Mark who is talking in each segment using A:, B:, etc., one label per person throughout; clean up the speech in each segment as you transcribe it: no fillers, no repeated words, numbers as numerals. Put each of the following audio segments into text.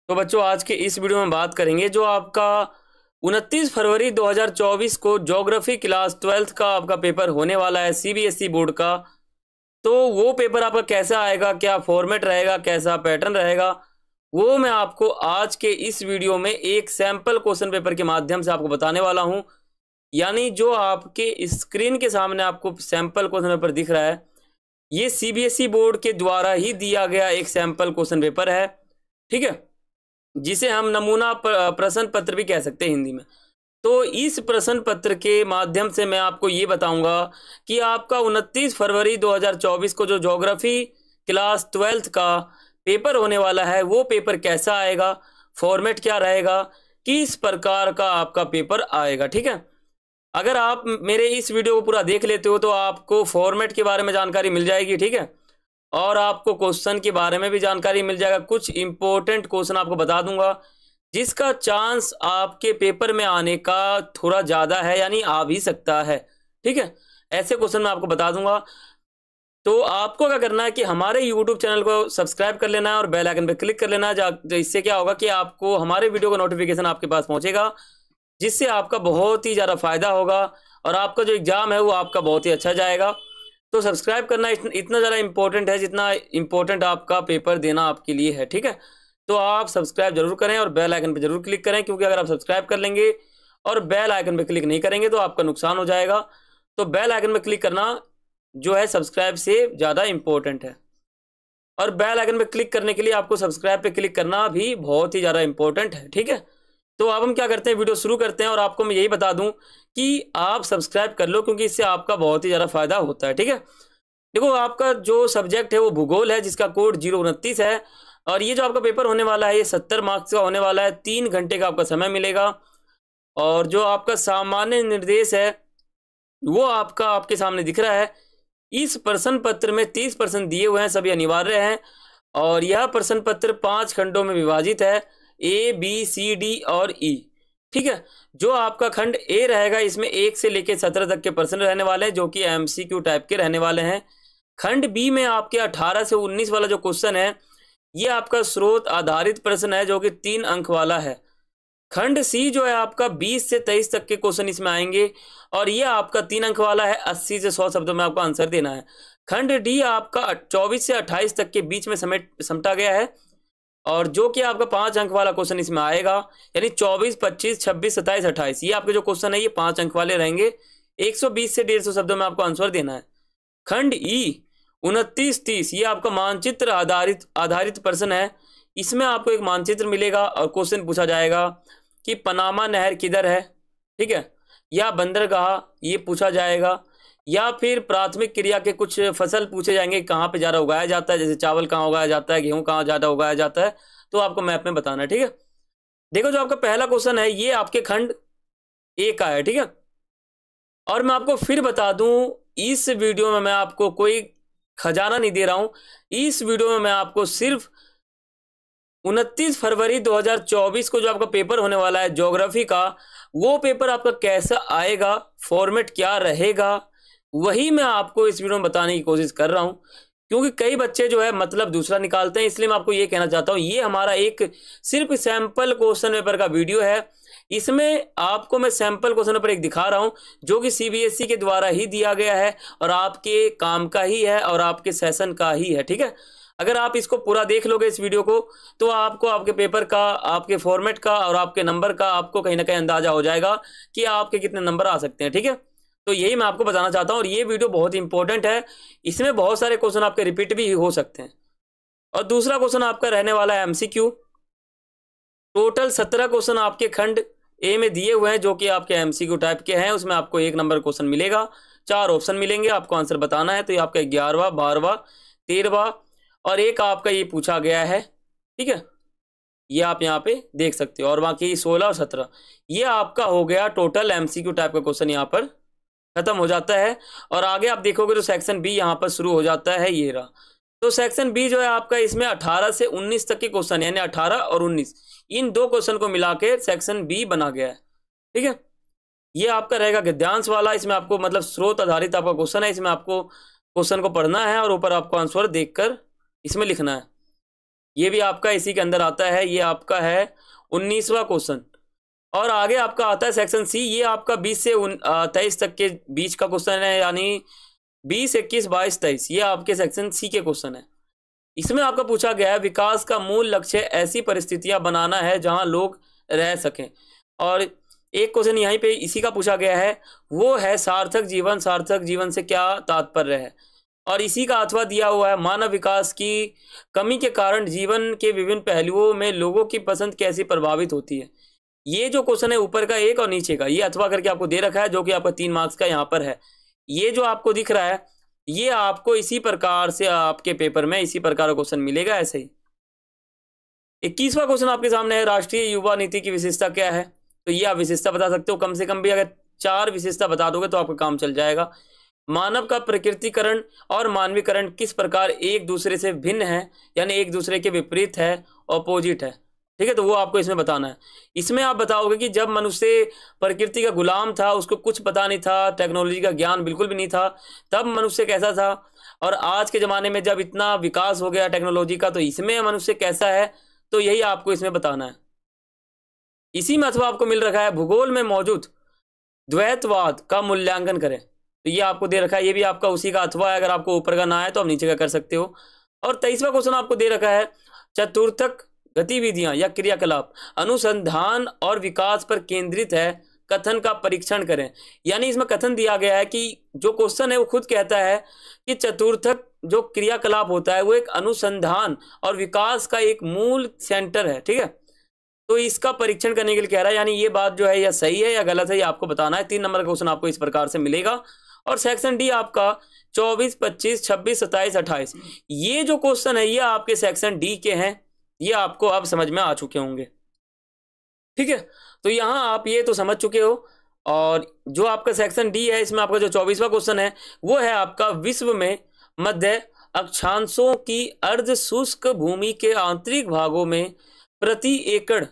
A: तो बच्चों आज के इस वीडियो में बात करेंगे जो आपका 29 फरवरी 2024 को ज्योग्राफी क्लास 12th का आपका पेपर होने वाला है सीबीएसई बोर्ड का। तो वो पेपर आपका कैसा आएगा, क्या फॉर्मेट रहेगा, कैसा पैटर्न रहेगा, वो मैं आपको आज के इस वीडियो में एक सैंपल क्वेश्चन पेपर के माध्यम से आपको बताने वाला हूं। यानी जो आपके स्क्रीन के सामने आपको सैंपल क्वेश्चन पेपर दिख रहा है, ये सीबीएसई बोर्ड के द्वारा ही दिया गया एक सैंपल क्वेश्चन पेपर है। ठीक है, जिसे हम नमूना प्रश्न पत्र भी कह सकते हैं हिंदी में। तो इस प्रश्न पत्र के माध्यम से मैं आपको ये बताऊंगा कि आपका 29 फरवरी 2024 को जो ज्योग्राफी क्लास 12th का पेपर होने वाला है वो पेपर कैसा आएगा, फॉर्मेट क्या रहेगा, किस प्रकार का आपका पेपर आएगा। ठीक है, अगर आप मेरे इस वीडियो को पूरा देख लेते हो तो आपको फॉर्मेट के बारे में जानकारी मिल जाएगी। ठीक है, और आपको क्वेश्चन के बारे में भी जानकारी मिल जाएगा। कुछ इंपॉर्टेंट क्वेश्चन आपको बता दूंगा जिसका चांस आपके पेपर में आने का थोड़ा ज़्यादा है, यानी आ भी सकता है। ठीक है, ऐसे क्वेश्चन मैं आपको बता दूंगा। तो आपको क्या करना है कि हमारे यूट्यूब चैनल को सब्सक्राइब कर लेना है और बेल आइकन पर क्लिक कर लेना है। इससे क्या होगा कि आपको हमारे वीडियो का नोटिफिकेशन आपके पास पहुंचेगा, जिससे आपका बहुत ही ज़्यादा फायदा होगा और आपका जो एग्जाम है वो आपका बहुत ही अच्छा जाएगा। तो सब्सक्राइब करना इतना ज़्यादा इंपॉर्टेंट है जितना इंपॉर्टेंट आपका पेपर देना आपके लिए है। ठीक है, तो आप सब्सक्राइब जरूर करें और बेल आइकन पर जरूर क्लिक करें, क्योंकि अगर आप सब्सक्राइब कर लेंगे और बेल आइकन पर क्लिक नहीं करेंगे तो आपका नुकसान हो जाएगा। तो बेल आइकन पर क्लिक करना जो है सब्सक्राइब से ज़्यादा इंपॉर्टेंट है, और बेल आइकन पर क्लिक करने के लिए आपको सब्सक्राइब पे क्लिक करना भी बहुत ही ज़्यादा इंपॉर्टेंट है। ठीक है, तो अब हम क्या करते हैं, वीडियो शुरू करते हैं और आपको मैं यही बता दूं कि आप सब्सक्राइब कर लो, क्योंकि इससे आपका बहुत ही ज़्यादा फायदा होता है। ठीक है, देखो आपका जो सब्जेक्ट है वो भूगोल है, जिसका कोड 029 है। और ये जो आपका पेपर होने वाला है ये 70 मार्क्स का होने वाला है। 3 घंटे का आपका समय मिलेगा। और जो आपका सामान्य निर्देश है वो आपका आपके सामने दिख रहा है। इस प्रश्न पत्र में 30 प्रश्न दिए हुए हैं, सभी अनिवार्य हैं। और यह प्रश्न पत्र 5 खंडों में विभाजित है, ए बी सी डी और ई। ठीक है, जो आपका खंड ए रहेगा इसमें 1 से लेकर 17 तक के प्रश्न रहने वाले हैं, जो कि एमसीक्यू टाइप के रहने वाले हैं। खंड बी में आपके 18 से 19 वाला जो क्वेश्चन है ये आपका स्रोत आधारित प्रश्न है, जो कि 3 अंक वाला है। खंड सी जो है आपका 20 से 23 तक के क्वेश्चन इसमें आएंगे और ये आपका 3 अंक वाला है। 80 से 100 शब्दों में आपको आंसर देना है। खंड डी आपका 24 से 28 तक के बीच में समटा गया है, और जो कि आपका 5 अंक वाला क्वेश्चन इसमें आएगा। यानी 24, 25, 26, 27, 28 ये आपके जो क्वेश्चन है ये 5 अंक वाले रहेंगे। 120 से 150 शब्दों में आपको आंसर देना है। खंड ई 29, 30 ये आपका मानचित्र आधारित प्रश्न है। इसमें आपको एक मानचित्र मिलेगा और क्वेश्चन पूछा जाएगा कि पनामा नहर किधर है। ठीक है, या बंदरगाह ये पूछा जाएगा, या फिर प्राथमिक क्रिया के कुछ फसल पूछे जाएंगे, कहाँ पे ज़्यादा उगाया जाता है, जैसे चावल कहाँ उगाया जाता है, गेहूं कहाँ ज़्यादा उगाया जाता है, तो आपको मैप में बताना है। ठीक है, देखो जो आपका पहला क्वेश्चन है ये आपके खंड ए का है। ठीक है, और मैं आपको फिर बता दूं इस वीडियो में मैं आपको कोई खजाना नहीं दे रहा हूं। इस वीडियो में मैं आपको सिर्फ 29 फरवरी 2024 को जो आपका पेपर होने वाला है ज्योग्राफी का, वो पेपर आपका कैसा आएगा, फॉर्मेट क्या रहेगा, वही मैं आपको इस वीडियो में बताने की कोशिश कर रहा हूं। क्योंकि कई बच्चे जो है मतलब दूसरा निकालते हैं, इसलिए मैं आपको ये कहना चाहता हूं ये हमारा एक सिर्फ सैंपल क्वेश्चन पेपर का वीडियो है। इसमें आपको मैं सैंपल क्वेश्चन पेपर एक दिखा रहा हूं जो कि सीबीएसई के द्वारा ही दिया गया है और आपके काम का ही है और आपके सेशन का ही है। ठीक है, अगर आप इसको पूरा देख लोगे इस वीडियो को तो आपको आपके पेपर का, आपके फॉर्मेट का और आपके नंबर का आपको कहीं ना कहीं अंदाजा हो जाएगा कि आपके कितने नंबर आ सकते हैं। ठीक है, तो यही मैं आपको बताना चाहता हूं और ये वीडियो बहुत इंपॉर्टेंट है। इसमें बहुत सारे क्वेश्चन आपके रिपीट भी हो सकते हैं। और दूसरा क्वेश्चन आपका रहने वाला है एमसीक्यू। टोटल 17 क्वेश्चन आपके खंड ए में दिए हुए हैं, जो कि आपके एमसीक्यू टाइप के हैं। उसमें आपको 1 नंबर क्वेश्चन मिलेगा, 4 ऑप्शन मिलेंगे, आपको आंसर बताना है। तो ये आपका 11वां, 12वां, 13वां और एक आपका ये पूछा गया है। ठीक है, ये आप यहाँ पे देख सकते हो, और बाकी 16 और 17 ये आपका हो गया टोटल एमसीक्यू टाइप का क्वेश्चन यहाँ पर खत्म हो जाता है। और आगे आप देखोगे तो सेक्शन बी यहाँ पर शुरू हो जाता है, ये रहा। तो सेक्शन बी जो है आपका इसमें 18 से 19 तक के क्वेश्चन, यानी 18 और 19 इन 2 क्वेश्चन को मिला के सेक्शन बी बना गया है। ठीक है, ये आपका रहेगा गद्यांश वाला। इसमें आपको मतलब स्रोत आधारित आपका क्वेश्चन है, इसमें आपको क्वेश्चन को पढ़ना है और ऊपर आपको आंसर देखकर इसमें लिखना है। ये भी आपका इसी के अंदर आता है। ये आपका है 19वां क्वेश्चन। और आगे आपका आता है सेक्शन सी। ये आपका 20 से 23 तक के बीच का क्वेश्चन है, यानी 20, 21, 22, 23। ये आपके सेक्शन सी के क्वेश्चन है। इसमें आपका पूछा गया है विकास का मूल लक्ष्य ऐसी परिस्थितियां बनाना है जहां लोग रह सकें। और एक क्वेश्चन यहीं पे इसी का पूछा गया है, वो है सार्थक जीवन। सार्थक जीवन से क्या तात्पर्य है? और इसी का अथवा दिया हुआ है, मानव विकास की कमी के कारण जीवन के विभिन्न पहलुओं में लोगों की पसंद कैसी प्रभावित होती है। ये जो क्वेश्चन है ऊपर का एक और नीचे का, ये अथवा करके आपको दे रखा है, जो कि आपका 3 मार्क्स का यहाँ पर है। ये जो आपको दिख रहा है, ये आपको इसी प्रकार से आपके पेपर में इसी प्रकार का क्वेश्चन मिलेगा ऐसे ही। 21वां क्वेश्चन आपके सामने है, राष्ट्रीय युवा नीति की विशेषता क्या है? तो ये आप विशेषता बता सकते हो, कम से कम भी अगर 4 विशेषता बता दोगे तो आपका काम चल जाएगा। मानव का प्रकृतिकरण और मानवीकरण किस प्रकार एक दूसरे से भिन्न है, यानी एक दूसरे के विपरीत है, ऑपोजिट है। ठीक है, तो वो आपको इसमें बताना है। इसमें आप बताओगे कि जब मनुष्य प्रकृति का गुलाम था, उसको कुछ पता नहीं था, टेक्नोलॉजी का ज्ञान बिल्कुल भी नहीं था, तब मनुष्य कैसा था, और आज के ज़माने में जब इतना विकास हो गया टेक्नोलॉजी का, तो इसमें मनुष्य कैसा है, तो यही आपको इसमें बताना है। इसी में अथवा आपको मिल रखा है, भूगोल में मौजूद द्वैतवाद का मूल्यांकन करें। तो ये आपको दे रखा है, ये भी आपका उसी का अथवा है। अगर आपको ऊपर का ना है तो आप नीचे का कर सकते हो। और 23वां क्वेश्चन आपको दे रखा है, चतुर्थक गतिविधियां या क्रियाकलाप अनुसंधान और विकास पर केंद्रित है, कथन का परीक्षण करें। यानी इसमें कथन दिया गया है कि जो क्वेश्चन है वो खुद कहता है कि चतुर्थक जो क्रियाकलाप होता है वो एक अनुसंधान और विकास का एक मूल सेंटर है। ठीक है, तो इसका परीक्षण करने के लिए कह रहा है, यानी ये बात जो है या सही है या गलत है, ये आपको बताना है। 3 नंबर का क्वेश्चन आपको इस प्रकार से मिलेगा। और सेक्शन डी आपका 24, 25, 26, 27, 28, ये जो क्वेश्चन है ये आपके सेक्शन डी के हैं। ये आपको अब समझ में आ चुके होंगे। ठीक है, तो यहां आप ये तो समझ चुके हो। और जो आपका सेक्शन डी है, इसमें आपका जो 24वां क्वेश्चन है वो है आपका, विश्व में मध्य अक्षांशों की अर्ध शुष्क भूमि के आंतरिक भागों में प्रति एकड़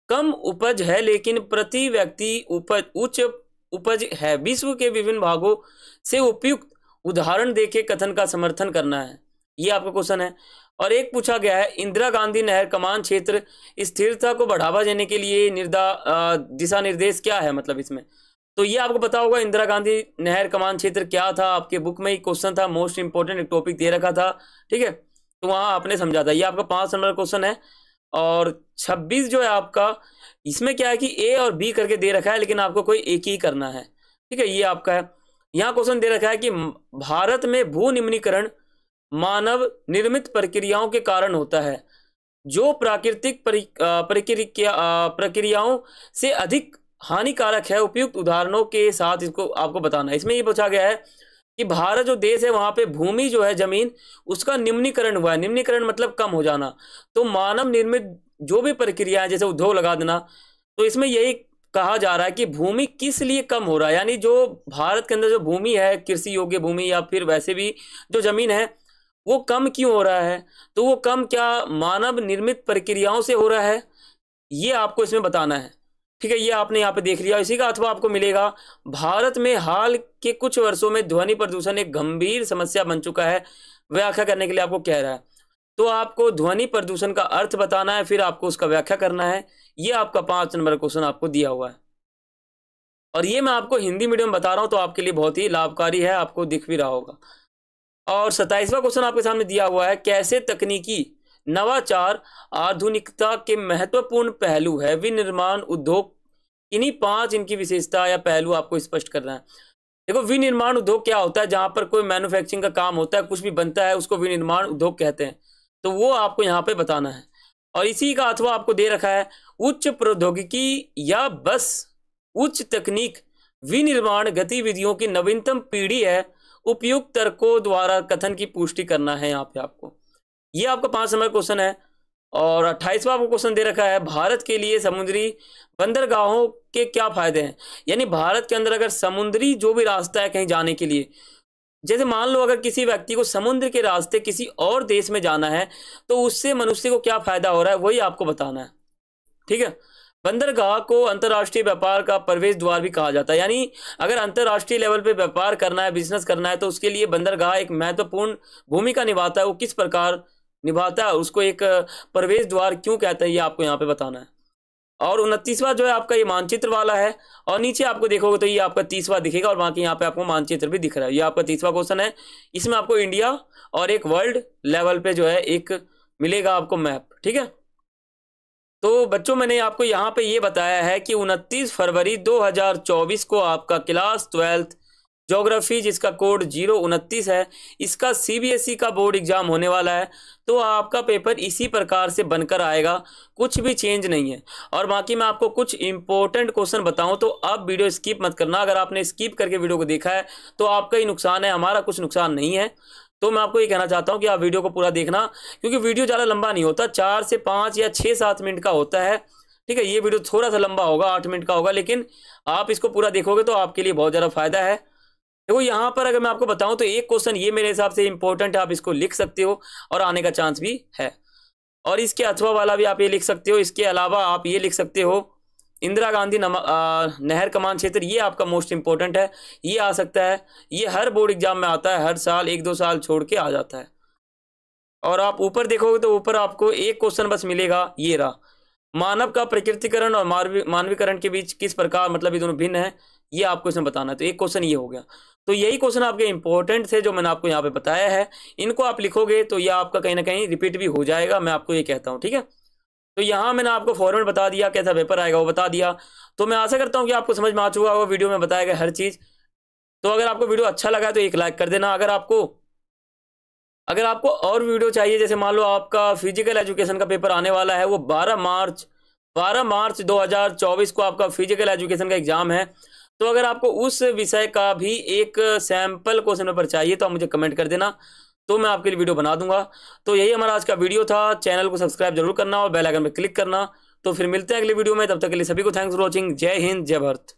A: कम उपज है, लेकिन प्रति व्यक्ति उच्च उपज है। विश्व के विभिन्न भागों से उपयुक्त उदाहरण देके कथन का समर्थन करना है। ये आपका क्वेश्चन है। और एक पूछा गया है, इंदिरा गांधी नहर कमान क्षेत्र स्थिरता को बढ़ावा देने के लिए दिशा निर्देश क्या है, मतलब इसमें। तो ये आपको पता होगा, इंदिरा गांधी नहर कमान क्षेत्र क्या था, आपके बुक में ही क्वेश्चन था, मोस्ट इंपोर्टेंट एक टॉपिक दे रखा था। ठीक है, तो वहां आपने समझा था। ये आपका 5 नंबर क्वेश्चन है। और 26 जो है आपका, इसमें क्या है कि ए और बी करके दे रखा है, लेकिन आपको कोई एक ही करना है। ठीक है, ये आपका है। यहाँ क्वेश्चन दे रखा है कि भारत में भू निम्नीकरण मानव निर्मित प्रक्रियाओं के कारण होता है, जो प्राकृतिक प्रक्रियाओं से अधिक हानिकारक है। उपयुक्त उदाहरणों के साथ इसको आपको बताना है। इसमें ये पूछा गया है कि भारत जो देश है वहां पे भूमि जो है, जमीन, उसका निम्नीकरण हुआ है। निम्नीकरण मतलब कम हो जाना। तो मानव निर्मित जो भी प्रक्रिया है, जैसे उद्योग लगा देना, तो इसमें यही कहा जा रहा है कि भूमि किस लिए कम हो रहा है, यानी जो भारत के अंदर जो भूमि है, कृषि योग्य भूमि या फिर वैसे भी जो जमीन है, वो कम क्यों हो रहा है। तो वो कम क्या मानव निर्मित प्रक्रियाओं से हो रहा है, ये आपको इसमें बताना है। ठीक है, ये आपने यहाँ पे देख लिया। इसी का अथवा आपको मिलेगा, भारत में हाल के कुछ वर्षों में ध्वनि प्रदूषण एक गंभीर समस्या बन चुका है। व्याख्या करने के लिए आपको कह रहा है, तो आपको ध्वनि प्रदूषण का अर्थ बताना है, फिर आपको उसका व्याख्या करना है। ये आपका 5 नंबर क्वेश्चन आपको दिया हुआ है। और ये मैं आपको हिंदी मीडियम बता रहा हूँ, तो आपके लिए बहुत ही लाभकारी है, आपको दिख भी रहा होगा। और 27वां क्वेश्चन आपके सामने दिया हुआ है, कैसे तकनीकी नवाचार आधुनिकता के महत्वपूर्ण पहलू है, विनिर्माण उद्योग। इन्हीं 5 इनकी विशेषता या पहलू आपको स्पष्ट करना है। देखो, विनिर्माण उद्योग क्या होता है, जहां पर कोई मैन्युफैक्चरिंग का काम होता है, कुछ भी बनता है, उसको विनिर्माण उद्योग कहते हैं। तो वो आपको यहाँ पे बताना है। और इसी का अथवा आपको दे रखा है, उच्च प्रौद्योगिकी या बस उच्च तकनीक विनिर्माण गतिविधियों की नवीनतम पीढ़ी है। उपयुक्त तर्कों द्वारा कथन की पुष्टि करना है यहाँ पे आपको। ये आपका 5 नंबर क्वेश्चन है। और 28वां आपको क्वेश्चन दे रखा है, भारत के लिए समुद्री बंदरगाहों के क्या फायदे हैं। यानी भारत के अंदर अगर समुद्री जो भी रास्ता है कहीं जाने के लिए, जैसे मान लो अगर किसी व्यक्ति को समुद्र के रास्ते किसी और देश में जाना है, तो उससे मनुष्य को क्या फायदा हो रहा है, वही आपको बताना है। ठीक है, बंदरगाह को अंतर्राष्ट्रीय व्यापार का प्रवेश द्वार भी कहा जाता है। यानी अगर अंतर्राष्ट्रीय लेवल पे व्यापार करना है, बिजनेस करना है, तो उसके लिए बंदरगाह एक महत्वपूर्ण भूमिका निभाता है। वो किस प्रकार निभाता है, उसको एक प्रवेश द्वार क्यों कहते हैं, ये आपको यहाँ पे बताना है। और 29वां जो है आपका ये मानचित्र वाला है, और नीचे आपको देखोगे तो ये आपका 30वां दिखेगा, और बाकी यहाँ पे आपको मानचित्र भी दिख रहा है। ये आपका 30वां क्वेश्चन है, इसमें आपको इंडिया और एक वर्ल्ड लेवल पे जो है एक मिलेगा आपको मैप, ठीक है। तो बच्चों मैंने आपको यहाँ पे ये बताया है कि 29 फरवरी 2024 को आपका क्लास 12th ज्योग्राफी, जिसका कोड 029 है, इसका सीबीएसई का बोर्ड एग्जाम होने वाला है। तो आपका पेपर इसी प्रकार से बनकर आएगा, कुछ भी चेंज नहीं है। और बाकी मैं आपको कुछ इंपॉर्टेंट क्वेश्चन बताऊं तो आप वीडियो स्किप मत करना। अगर आपने स्किप करके वीडियो को देखा है तो आपका ही नुकसान है, हमारा कुछ नुकसान नहीं है। तो मैं आपको ये कहना चाहता हूं कि आप वीडियो को पूरा देखना, क्योंकि वीडियो ज़्यादा लंबा नहीं होता, 4 से 5 या 6-7 मिनट का होता है, ठीक है। ये वीडियो थोड़ा सा लंबा होगा, 8 मिनट का होगा, लेकिन आप इसको पूरा देखोगे तो आपके लिए बहुत ज़्यादा फायदा है। देखो यहाँ पर अगर मैं आपको बताऊं तो एक क्वेश्चन ये मेरे हिसाब से इंपॉर्टेंट है, आप इसको लिख सकते हो और आने का चांस भी है। और इसके अथवा वाला भी आप ये लिख सकते हो। इसके अलावा आप ये लिख सकते हो इंदिरा गांधी नहर कमान क्षेत्र, ये आपका मोस्ट इंपॉर्टेंट है, ये आ सकता है। ये हर बोर्ड एग्जाम में आता है, हर साल 1-2 साल छोड़ के आ जाता है। और आप ऊपर देखोगे तो ऊपर आपको एक क्वेश्चन बस मिलेगा, ये रहा, मानव का प्रकृतिकरण और मानवीकरण के बीच किस प्रकार, मतलब ये दोनों भिन्न है, ये आपको इसमें बताना है। तो एक क्वेश्चन ये हो गया। तो यही क्वेश्चन आपके इंपॉर्टेंट थे जो मैंने आपको यहाँ पे बताया है। इनको आप लिखोगे तो ये आपका कहीं ना कहीं रिपीट भी हो जाएगा, मैं आपको ये कहता हूँ, ठीक है। तो यहाँ मैंने आपको फॉर्मेट बता दिया, कैसा पेपर आएगा वो बता दिया। तो मैं आशा करता हूँ कि आपको समझ में आ चुका होगा वीडियो में बताया गया हर चीज़। तो अगर आपको वीडियो अच्छा लगा तो एक लाइक कर देना। अगर आपको और वीडियो चाहिए, जैसे मान लो आपका फिजिकल एजुकेशन का पेपर आने वाला है, वो 12 मार्च 2024 को आपका फिजिकल एजुकेशन का एग्जाम है। तो अगर आपको उस विषय का भी एक सैंपल क्वेश्चन पेपर चाहिए तो आप मुझे कमेंट कर देना, तो मैं आपके लिए वीडियो बना दूंगा। तो यही हमारा आज का वीडियो था। चैनल को सब्सक्राइब जरूर करना और बेल आइकन पर क्लिक करना। तो फिर मिलते हैं अगली वीडियो में, तब तक के लिए सभी को थैंक्स फॉर वॉचिंग। जय हिंद, जय भारत।